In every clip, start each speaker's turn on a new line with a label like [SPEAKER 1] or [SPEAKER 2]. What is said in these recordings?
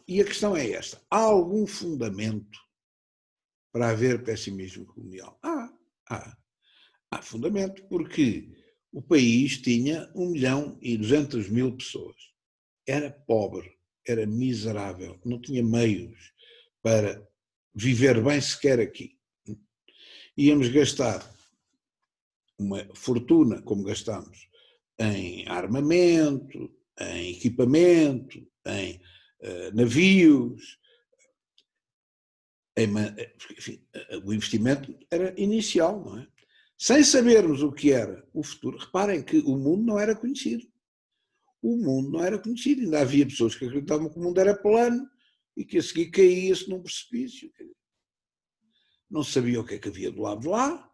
[SPEAKER 1] E a questão é esta: há algum fundamento para haver pessimismo colonial? Há fundamento, porque o país tinha 1.200.000 pessoas. Era pobre, era miserável, não tinha meios para viver bem sequer aqui. Íamos gastar uma fortuna, como gastámos, em armamento, em equipamento, em navios, enfim, o investimento era inicial, não é? Sem sabermos o que era o futuro. Reparem que o mundo não era conhecido. O mundo não era conhecido. Ainda havia pessoas que acreditavam que o mundo era plano e que a seguir caía-se num precipício. Não sabia o que é que havia do lado de lá.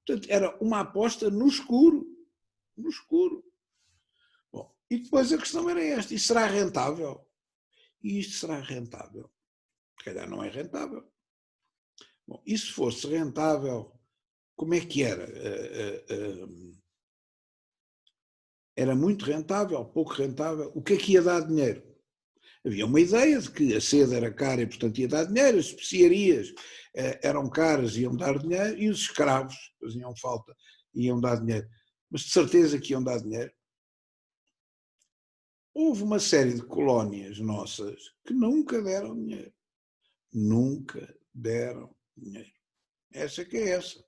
[SPEAKER 1] Portanto, era uma aposta no escuro. No escuro. Bom, e depois a questão era esta: e será rentável? E isto será rentável? Se calhar não é rentável. Bom, e se fosse rentável, como é que era? Era muito rentável, pouco rentável? O que é que ia dar dinheiro? Havia uma ideia de que a seda era cara e, portanto, ia dar dinheiro, as especiarias eram caras e iam dar dinheiro, e os escravos, faziam falta, iam dar dinheiro. Mas de certeza que iam dar dinheiro. Houve uma série de colónias nossas que nunca deram dinheiro. Nunca deram dinheiro. Essa que é essa.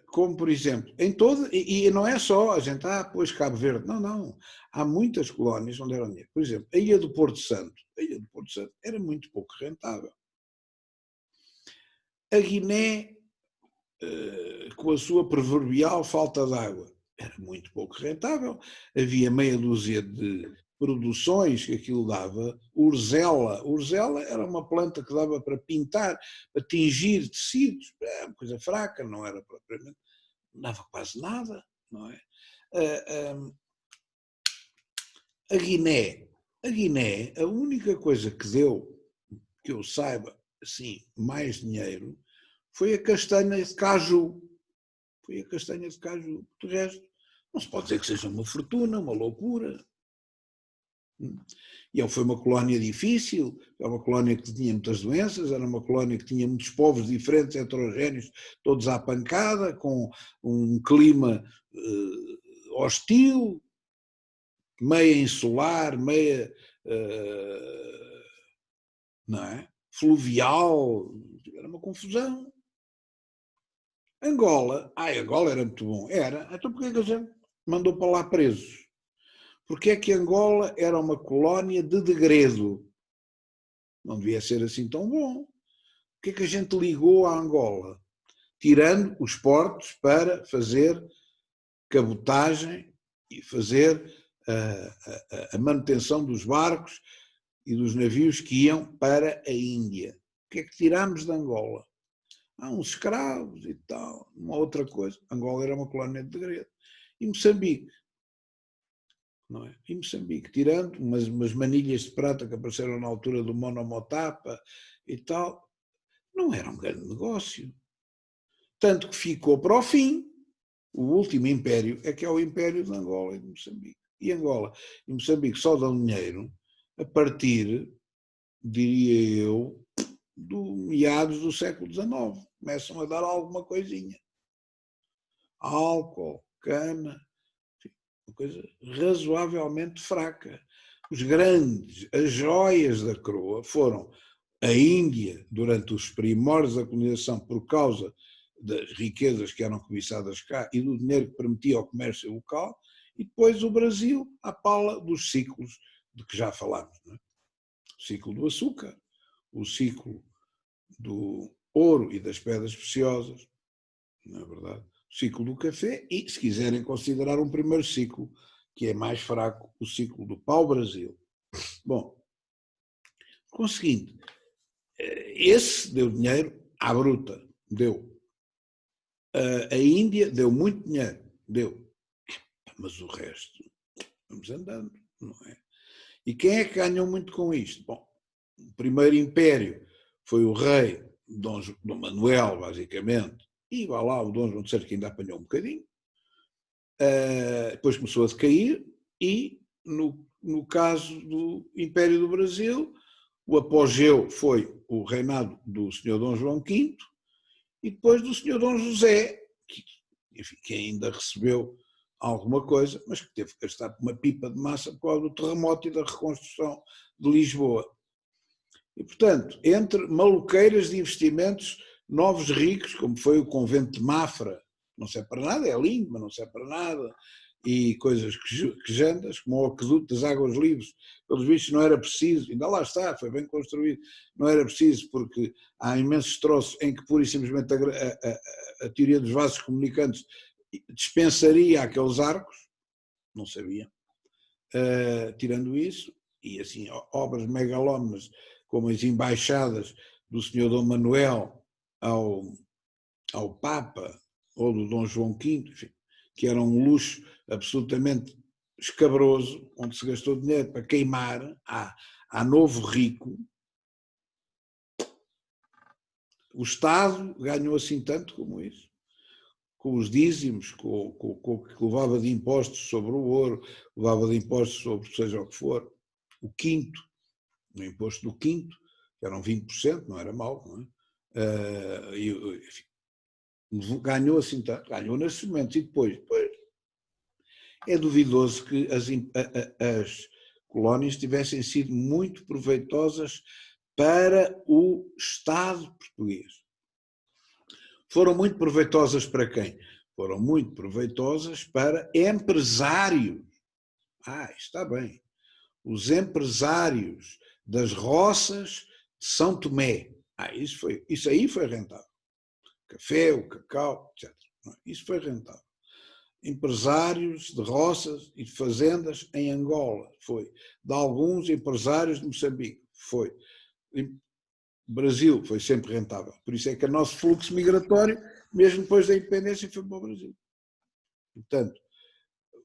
[SPEAKER 1] Como, por exemplo, em todo, e não é só a gente, pois Cabo Verde, não. Há muitas colónias onde deram dinheiro. Por exemplo, a Ilha do Porto Santo era muito pouco rentável. A Guiné, com a sua proverbial falta de água, era muito pouco rentável. Havia meia dúzia de produções que aquilo dava. Urzela era uma planta que dava para pintar, para tingir tecidos, é uma coisa fraca, não era propriamente, não dava quase nada, não é? A Guiné, a única coisa que deu, que eu saiba, assim, mais dinheiro, foi a castanha de caju. Foi a castanha de caju. Do resto, não se pode dizer que seja uma fortuna, uma loucura. E foi uma colónia difícil, era uma colónia que tinha muitas doenças, era uma colónia que tinha muitos povos diferentes, heterogéneos, todos à pancada, com um clima hostil, meia insular, meia não é? Fluvial, era uma confusão. Angola era muito bom, era. Então porquê que a gente mandou para lá presos? Porque é que Angola era uma colónia de degredo? Não devia ser assim tão bom. Porquê é que a gente ligou a Angola? Tirando os portos para fazer cabotagem e fazer a manutenção dos barcos e dos navios que iam para a Índia. O que é que tirámos de Angola? Há uns escravos e tal, uma outra coisa. Angola era uma colónia de degredo. E Moçambique, não é? E Moçambique, tirando umas manilhas de prata que apareceram na altura do Monomotapa e tal, não era um grande negócio. Tanto que ficou para o fim. O último império é que é o império de Angola e de Moçambique. E Angola e Moçambique só dão dinheiro a partir, diria eu, do meados do século XIX. Começam a dar alguma coisinha. Álcool, cana, uma coisa razoavelmente fraca. Os grandes, as joias da coroa foram a Índia, durante os primórdios da colonização, por causa das riquezas que eram cobiçadas cá e do dinheiro que permitia o comércio local, e depois o Brasil, à pala dos ciclos de que já falámos. Não é? O ciclo do açúcar, o ciclo do ouro e das pedras preciosas, não é verdade? O ciclo do café e, se quiserem considerar um primeiro ciclo, que é mais fraco, o ciclo do pau-brasil. Bom, conseguinte, esse deu dinheiro à bruta, deu. A Índia deu muito dinheiro, deu. Mas o resto, vamos andando, não é? E quem é que ganhou muito com isto? Bom, o primeiro império foi o rei Dom Manuel, basicamente, e vai lá o Dom João III que ainda apanhou um bocadinho. Depois começou a decair e no caso do Império do Brasil, o apogeu foi o reinado do Sr. Dom João V e depois do Sr. Dom José, que, enfim, que ainda recebeu alguma coisa, mas que teve que gastar uma pipa de massa por causa do terremoto e da reconstrução de Lisboa. E, portanto, entre maluqueiras de investimentos, novos ricos, como foi o convento de Mafra, não serve para nada, é lindo, mas não serve para nada, e coisas quejandas, como o aqueduto das Águas Livres, pelos vistos não era preciso, ainda lá está, foi bem construído, não era preciso porque há imensos troços em que pura e simplesmente a teoria dos vasos comunicantes dispensaria aqueles arcos, não sabia, tirando isso, e assim obras megalómanas como as embaixadas do Sr. Dom Manuel ao Papa ou do Dom João V, enfim, que era um luxo absolutamente escabroso, onde se gastou dinheiro para queimar a novo rico. O Estado ganhou assim tanto como isso, com os dízimos, com o que levava de impostos sobre o ouro, levava de impostos sobre seja o que for, o quinto, no imposto do quinto, que eram 20%, não era mau, não é? Enfim, ganhou assim tanto, ganhou nesses momentos e depois é duvidoso que as colónias tivessem sido muito proveitosas para o Estado português. Foram muito proveitosas para quem? Foram muito proveitosas para empresários. Está bem. Os empresários das roças de São Tomé. Isso aí foi rentável. O café, o cacau, etc. Isso foi rentável. Empresários de roças e de fazendas em Angola, foi. De alguns empresários de Moçambique, foi. Brasil foi sempre rentável. Por isso é que o nosso fluxo migratório, mesmo depois da independência, foi para o Brasil. Portanto,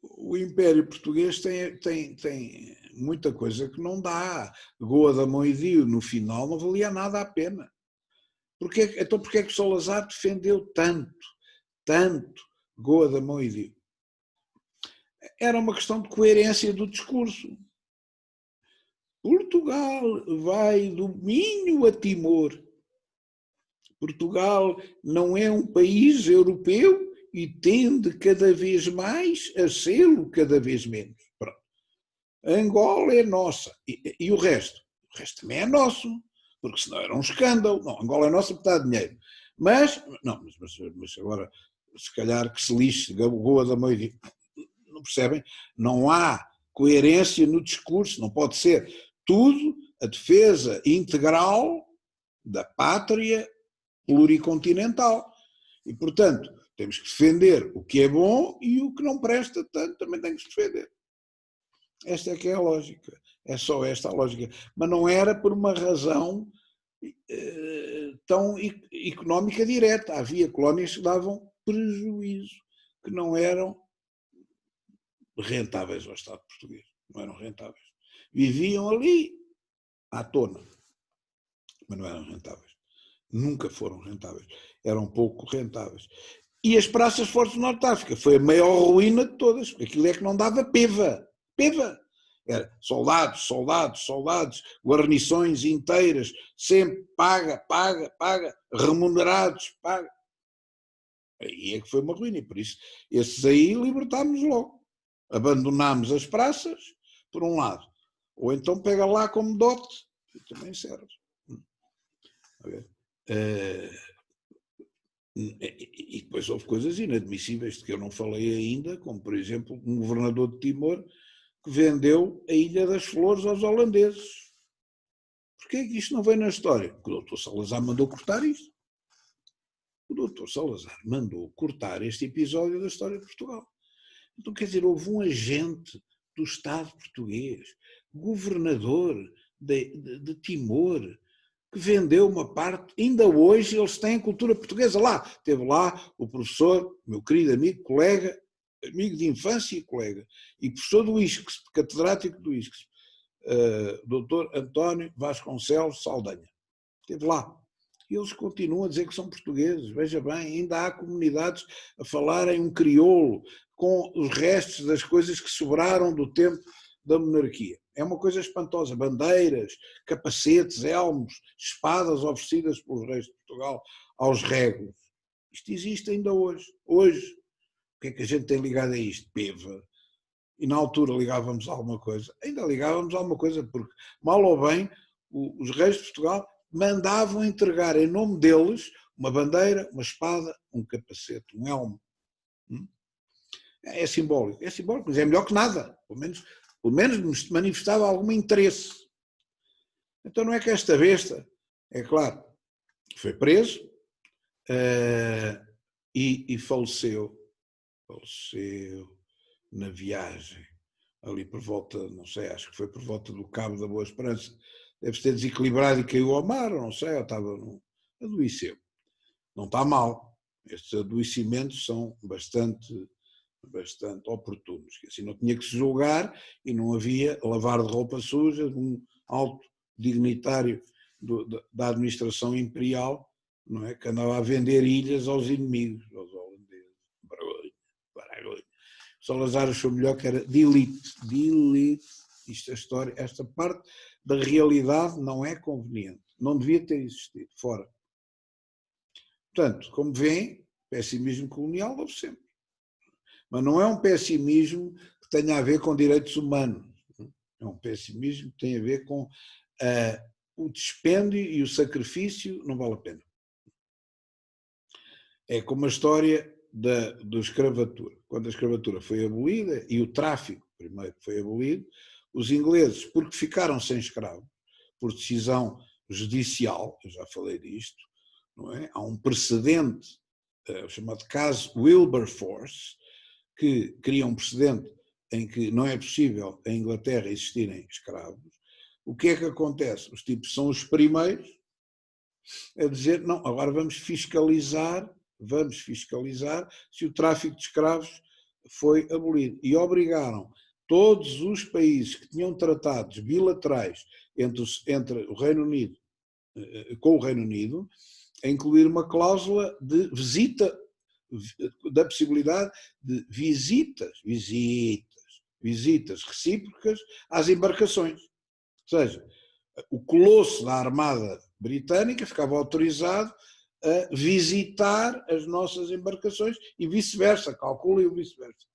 [SPEAKER 1] o Império Português tem muita coisa que não dá. Goa da Mão e Dio, no final, não valia nada a pena. Então porquê é que Salazar defendeu tanto Goa da Mão e Dio? Era uma questão de coerência do discurso. Portugal vai do Minho a Timor. Portugal não é um país europeu e tende cada vez mais a sê-lo cada vez menos. Pronto. Angola é nossa. E o resto? O resto também é nosso, porque senão era um escândalo. Não, Angola é nossa porque dá dinheiro. Mas agora, se calhar que se lixe, Goa da Mão e Dio. Não percebem? Não há coerência no discurso, não pode ser tudo a defesa integral da pátria pluricontinental. E, portanto, temos que defender o que é bom e o que não presta tanto também tem que se defender. Esta é que é a lógica. É só esta a lógica. Mas não era por uma razão tão económica direta. Havia colónias que davam prejuízo, que não eram rentáveis ao Estado português. Não eram rentáveis. Viviam ali à tona, mas não eram rentáveis. Nunca foram rentáveis. Eram pouco rentáveis. E as praças fortes do Norte de África foi a maior ruína de todas, porque aquilo é que não dava peva. Era soldados, guarnições inteiras, sempre paga, remunerados, paga. Aí é que foi uma ruína, e por isso esses aí libertámos logo. Abandonámos as praças, por um lado, ou então pega lá como dote, e também serve. E depois houve coisas inadmissíveis de que eu não falei ainda, como por exemplo um governador de Timor que vendeu a Ilha das Flores aos holandeses. Porquê é que isto não vem na história? Porque o Dr. Salazar mandou cortar isto. O Dr. Salazar mandou cortar este episódio da história de Portugal. Então, quer dizer, houve um agente do Estado português, governador de Timor, que vendeu uma parte, ainda hoje eles têm cultura portuguesa lá. Teve lá o professor, meu querido amigo, colega, amigo de infância e colega, e professor do ISCS, catedrático do ISCS, Dr. António Vasconcelos Saldanha. Esteve lá. E eles continuam a dizer que são portugueses. Veja bem, ainda há comunidades a falarem um crioulo com os restos das coisas que sobraram do tempo da monarquia. É uma coisa espantosa. Bandeiras, capacetes, elmos, espadas oferecidas pelos reis de Portugal aos régulos. Isto existe ainda hoje. Hoje, o que é que a gente tem ligado a isto? Peva. E na altura ligávamos a alguma coisa. Ainda ligávamos a alguma coisa, porque, mal ou bem, os reis de Portugal mandavam entregar em nome deles uma bandeira, uma espada, um capacete, um elmo. É simbólico, mas é melhor que nada. Pelo menos manifestava algum interesse. Então não é que esta besta, é claro, foi preso e faleceu na viagem, ali por volta, não sei, acho que foi por volta do Cabo da Boa Esperança. Deve ter desequilibrado e caiu ao mar, não sei, ou adoeceu. Não está mal. Estes adoecimentos são bastante oportunos, que assim não tinha que se julgar e não havia lavar de roupa suja de um alto dignitário da administração imperial, não é, que andava a vender ilhas aos inimigos, aos holandeses. Vergonha. Salazar achou melhor que era de elite. Esta parte da realidade não é conveniente, não devia ter existido, fora. Portanto, como veem, pessimismo colonial houve sempre. Mas não é um pessimismo que tenha a ver com direitos humanos. É um pessimismo que tem a ver com o dispêndio e o sacrifício, não vale a pena. É como a história da escravatura. Quando a escravatura foi abolida e o tráfico primeiro foi abolido, os ingleses, porque ficaram sem escravos, por decisão judicial, eu já falei disto, não é? Há um precedente, chamado caso Wilberforce, que cria um precedente em que não é possível em Inglaterra existirem escravos. O que é que acontece? Os tipos são os primeiros a dizer, não, agora vamos fiscalizar se o tráfico de escravos foi abolido. E obrigaram todos os países que tinham tratados bilaterais entre o Reino Unido, com o Reino Unido, a incluir uma cláusula de visita, da possibilidade de visitas recíprocas às embarcações. Ou seja, o colosso da Armada Britânica ficava autorizado a visitar as nossas embarcações e vice-versa, calculem o vice-versa.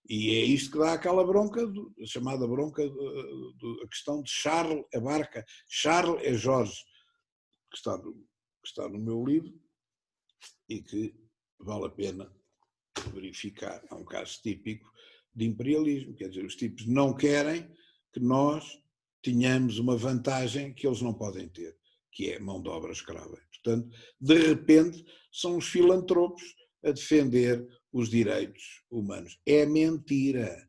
[SPEAKER 1] E é isto que dá aquela bronca, a chamada bronca, a questão de Charles, a barca, Charles é Jorge, que está no meu livro e que vale a pena verificar. É um caso típico de imperialismo, quer dizer, os tipos não querem que nós tenhamos uma vantagem que eles não podem ter, que é mão de obra escrava. Portanto, de repente, são os filantropos a defender os direitos humanos. É mentira.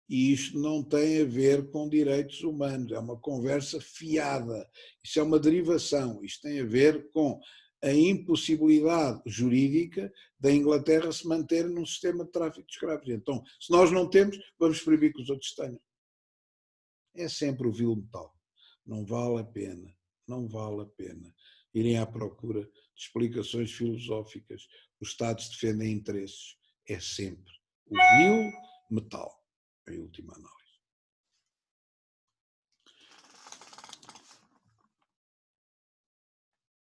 [SPEAKER 1] E isto não tem a ver com direitos humanos, é uma conversa fiada. Isso é uma derivação, isto tem a ver com a impossibilidade jurídica da Inglaterra se manter num sistema de tráfico de escravos. Então, se nós não temos, vamos proibir que os outros tenham. É sempre o vil metal. Não vale a pena irem à procura de explicações filosóficas. Os Estados defendem interesses. É sempre o vil metal, em última análise.